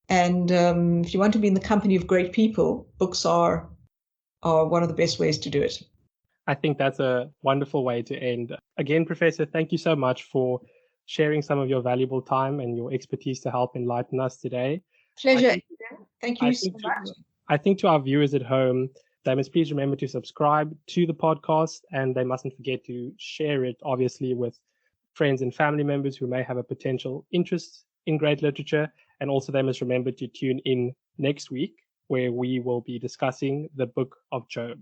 And if you want to be in the company of great people, books are one of the best ways to do it.
I think that's a wonderful way to end. Again, Professor, thank you so much for sharing some of your valuable time and your expertise to help enlighten us today.
Pleasure. Thank you so much.
I think to our viewers at home, they must please remember to subscribe to the podcast, and they mustn't forget to share it, obviously, with friends and family members who may have a potential interest in great literature. And also they must remember to tune in next week, where we will be discussing the book of Job.